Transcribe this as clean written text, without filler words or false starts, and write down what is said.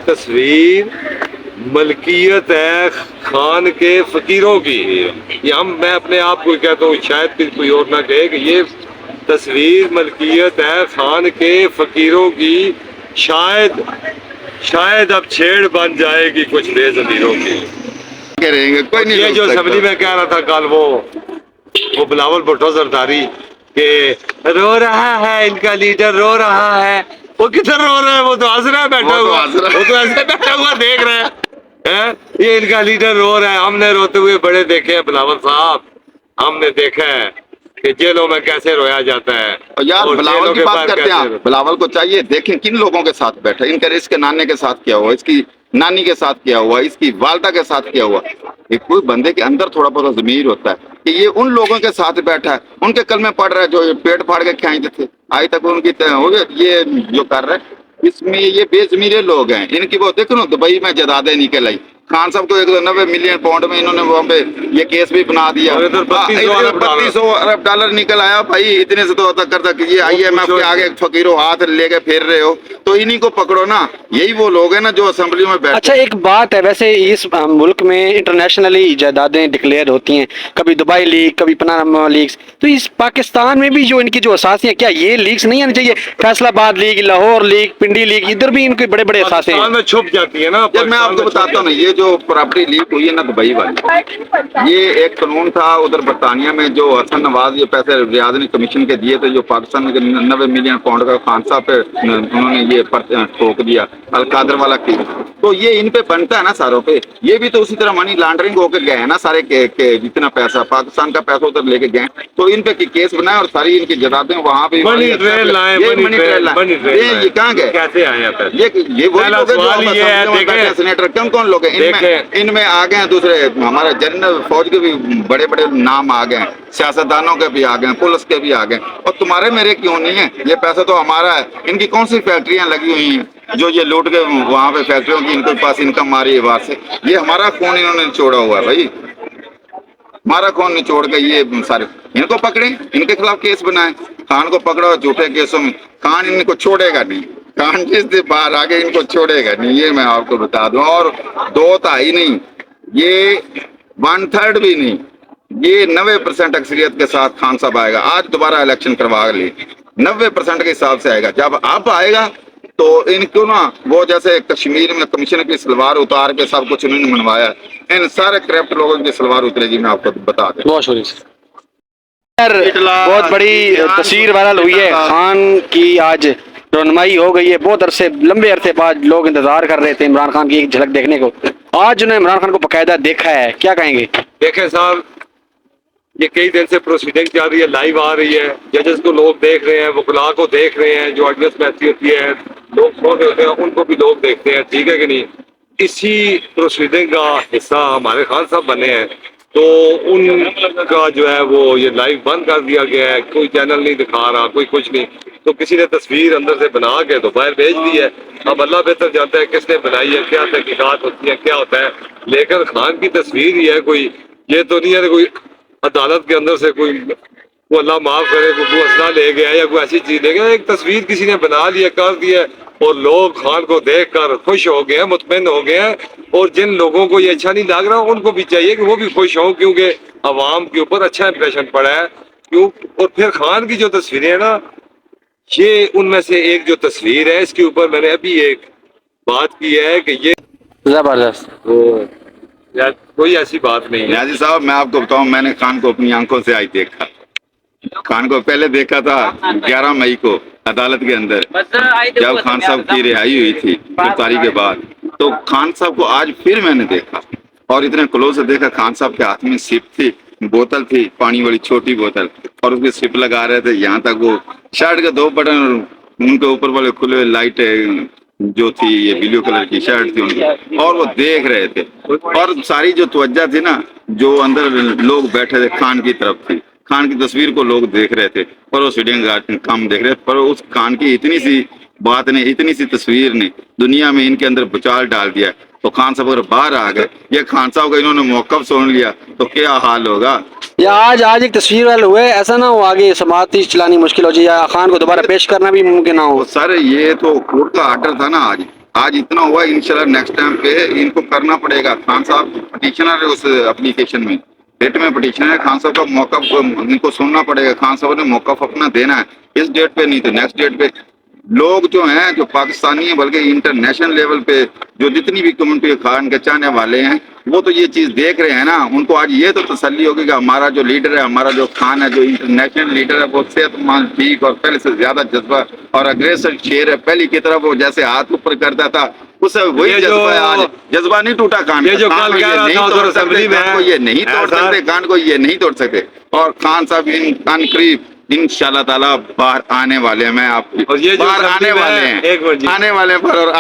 تصویر ملکیت ہے خان کے فقیروں کی. یہ میں اپنے آپ کو کہتا ہوں, شاید پھر کوئی اور نہ کہے کہ یہ تصویر ملکیت ہے خان کے فقیروں کی. شاید اب چھیڑ بن جائے گی کچھ بے ضمیروں کی. یہ جو اسمبلی میں کہہ رہا تھا کل وہ بلاول بھٹو زرداری کہ رو رہا ہے ان کا لیڈر رو رہا ہے, وہ کدھر رو رہا ہے؟ وہ تو ہنس رہا ہے بیٹھا ہوا, وہ تو ایسے بیٹھا ہوا دیکھ رہے ہیں. یہ ان کا لیڈر رو رہا ہے. ہم نے روتے ہوئے بڑے دیکھے ہیں بلاول صاحب, ہم نے دیکھا ہے کہ جیلوں میں کیسے رویا جاتا ہے. یار بلاول کی بات کرتے ہیں, بلاول کو چاہیے دیکھیں کن لوگوں کے ساتھ بیٹھا, ان کا اس کے نانے کے ساتھ کیا ہوا, اس کی نانی کے ساتھ کیا ہوا, اس کی والدہ کے ساتھ کیا ہوا. ایک کوئی بندے کے اندر تھوڑا بہت ضمیر ہوتا ہے کہ یہ ان لوگوں کے ساتھ بیٹھا ہے, ان کے کلمے پڑھ رہا ہے جو پیٹ پھاڑ کے کھینچتے تھے, آج تک ان کی یہ جو کر رہے ہیں. اس میں یہ بے ضمیرے لوگ ہیں. ان کی وہ دیکھو نا دبئی میں جدادیں نکل آئی, خان صاحب کو 190 ملین پاؤنڈ میں انہوں نے وہاں پہ یہ کیس بھی بنا دیا. 3200 ارب ڈالر نکل آیا بھائی. اتنے سے تو کرتا کہ یہ آئی ایم ایف کے آگے فقیروں ہاتھ لے کے پھیر رہے ہو, تو انہی کو پکڑو نا. یہی وہ لوگ ہیں نا جو اسمبلی میں بیٹھے. اچھا ایک بات ہے, ویسے اس ملک میں انٹرنیشنلی جائیدادیں ڈکلیئر ہوتی ہیں, کبھی دبئی لیگ, کبھی پناما لیگز. تو اس پاکستان میں بھی جو ان کی جو اثاثے ہیں, کیا یہ لیگز نہیں آنی چاہیے؟ فیصل آباد league, Lahore league, Pindi league, ادھر بھی ان کے بڑے بڑے اثاثے ہیں. میں چھپ جاتی ہے نا. میں آپ کو بتاتا ہوں نا, یہ جو پراپرٹی لیک ہوئی ہے نا دبئی والی, یہ ایک قانون تھا ادھر برطانیہ میں جو حسن نواز یہ پیسے ریاض نے کمیشن کے دیے تھے, جو پاکستان میں 90 ملین پاؤنڈ کا خان صاحب پہ انہوں نے یہ ٹھوک دیا القادر والا کی. تو یہ ان پہ بنتا ہے نا ساروں پہ. یہ بھی تو اسی طرح منی لانڈرنگ ہو کے گئے ہیں نا سارے, جتنا پیسہ پاکستان کا پیسہ ادھر لے کے گئے, تو ان پہ کیس بنائے اور ساری ان کی جدادیں وہاں پہ. یہ کہاں گئے, کیسے آئے ہیں؟ یہ وہی لوگ ہیں سینیٹر. کون لوگ ہیں ان میں آ گئے ہیں دوسرے, ہمارے جنرل فوج کے بھی بڑے بڑے نام آ گئے ہیں, سیاستدانوں کے بھی آ گئے ہیں, پولیس کے بھی آ گئے ہیں. اور تمہارے میرے کیوں نہیں ہے؟ یہ پیسہ تو ہمارا ہے. ان کی کون سی فیکٹریاں لگی ہوئی ہیں جو یہ لوٹ کے وہاں پہ فیکٹریوں کی ان کے پاس انکم آ رہی ہے وہاں سے. یہ ہمارا خون انہوں نے چھوڑا ہوا ہے بھائی, ہمارا خون نچوڑ کے یہ سارے. ان کو پکڑیں, ان کے خلاف کیس بنائیں. خان کو پکڑو جھوٹے کیسوں میں, خان ان کو چھوڑے گا نہیں. خان جس سے باہر آگے ان کو چھوڑے گا نہیں, یہ میں آپ کو بتا دوں. اور 2 ہی نہیں, یہ 1/3 بھی نہیں, یہ 90% اکثریت کے ساتھ خان صاحب آئے گا. آج دوبارہ الیکشن کروا لی, 90% کے حساب سے آئے گا. جب آپ آئے گا تو ان کو نا وہ جیسے کشمیر میں کمیشن کی سلوار اتار کے سب کچھ انہوں نے منوایا, ان سارے کرپٹ لوگوں کی سلوار اترے گی. میں آپ کو بتا دوں. بہت شکریہ. بہت بڑی تصویر وائرل ہوئی ہے, خان کی آج رونمائی ہو گئی ہے. بہت عرصے, لمبے عرصے بعد لوگ انتظار کر رہے تھے عمران خان کی ایک جھلک دیکھنے کو. آج انہوں نے عمران خان کو باقاعدہ دیکھا ہے, کیا کہیں گے؟ دیکھیں صاحب, یہ کئی دن سے پروسیڈنگ چل رہی ہے, لائیو آ رہی ہے. ججز کو لوگ دیکھ رہے ہیں, وکلاء کو دیکھ رہے ہیں, جو آڈینس میں ایسی ہوتی ہے لوگ سو رہے ہوتے ہیں, ان کو بھی لوگ دیکھتے ہیں. ٹھیک ہے کہ نہیں؟ اسی پروسیڈنگ کا حصہ ہمارے خان صاحب بنے ہیں, تو ان کا جو ہے وہ یہ لائیو بند کر دیا گیا ہے. کوئی چینل نہیں دکھا رہا, کوئی کچھ نہیں. تو کسی نے تصویر اندر سے بنا کے تو باہر بھیج دی ہے. اب اللہ بہتر جانتا ہے کس نے بنائی ہے, کیا تحقیقات ہوتی ہیں, کیا ہوتا ہے. لیکن خان کی تصویر ہی ہے, کوئی یہ تو نہیں ہے کوئی عدالت کے اندر سے کوئی وہ اللہ معاف کرے کوئی اسلحہ لے گیا یا کوئی ایسی چیز لے گیا. ایک تصویر کسی نے بنا لی ہے, کر دی ہے, اور لوگ خان کو دیکھ کر خوش ہو گئے ہیں, مطمئن ہو گئے ہیں. اور جن لوگوں کو یہ اچھا نہیں لگ رہا ان کو بھی چاہیے کہ وہ بھی خوش ہوں, کیونکہ عوام کے اوپر اچھا امپریشن پڑا ہے. کیوں؟ اور پھر خان کی جو تصویریں ہیں نا, یہ ان میں سے ایک جو تصویر ہے, اس کے اوپر میں نے ابھی ایک بات کی ہے کہ یہ زبردست, کوئی ایسی بات نہیں ہے. نیازی صاحب میں آپ کو بتاؤں, میں نے خان کو اپنی آنکھوں سے آج دیکھا. خان کو پہلے دیکھا تھا 11 مئی کو عدالت کے اندر, جب خان صاحب کی رہائی ہوئی تھی گرفتاری کے بعد. تو خان صاحب کو آج پھر میں نے دیکھا, اور اتنے کلوز سے دیکھا. خان صاحب کے ہاتھ میں سپ تھی, بوتل تھی, پانی والی چھوٹی بوتل, اور اس کے سپ لگا رہے تھے. یہاں تک وہ شرٹ کے 2 بٹن, ان کے اوپر والے کھلے لائٹ جو تھی, یہ بلیو کلر کی شرٹ تھی ان کی, اور وہ دیکھ رہے تھے. اور ساری جو توجہ تھی نا, جو اندر لوگ بیٹھے تھے خان کی طرف تھی. خان کی تصویر کو لوگ دیکھ رہے تھے, اور وہ سیڈنگ کام دیکھ رہے تھے. پر اس خان کی اتنی سی بات نے, اتنی سی تصویر نے دنیا میں ان کے اندر بچال ڈال دیا. تو خان صاحب اگر باہر آ گئے, یہ خان صاحب کا انہوں نے موقف سن لیا, تو کیا حال ہوگا. یا آج ایک تصویر والے ہوئے, ایسا نہ ہو آگے سماعتی چلانی مشکل ہو جائے, یا خان کو دوبارہ پیش کرنا بھی ممکن نہ ہو. سر یہ تو کورٹ کا آرڈر تھا نا آج, آج اتنا ہوا, انشاءاللہ نیکسٹ ٹائم پہ ان کو کرنا پڑے گا. خان صاحب پٹیشنر ہے اس اپلیکیشن میں, ریٹ میں پٹیشنر ہے. خان صاحب کا موقف ان کو سننا پڑے گا. خان صاحب نے موقف اپنا دینا ہے اس ڈیٹ پہ, نہیں تو نیکسٹ ڈیٹ پہ. لوگ جو ہیں جو پاکستانی ہیں بلکہ انٹرنیشنل لیول پہ جو جتنی بھی کمیونٹی خان کے چاہنے والے ہیں وہ تو یہ چیز دیکھ رہے ہیں نا. ان کو آج یہ تو تسلی ہوگی کہ ہمارا جو لیڈر ہے, ہمارا جو خان ہے, جو انٹرنیشنل لیڈر ہے, وہ صحت مند, ٹھیک اور پہلے سے زیادہ جذبہ اور اگریسر شیر ہے. پہلی کی طرف وہ جیسے ہاتھ اوپر کرتا تھا اسے وہی جذبہ ہے. آج جذبہ نہیں ٹوٹا خان یہ جو کل کہہ رہا تھا ادھر اسمبلی میں, یہ نہیں توڑ سکتے خان کو, یہ نہیں توڑ سکتے. اور خان صاحب ان قریب انشاءاللہ تعالی باہر آنے والے ہیں. میں آپ اور یہ جو باہر آنے والے ہیں, ایک منٹ جی, آنے والے ہیں اور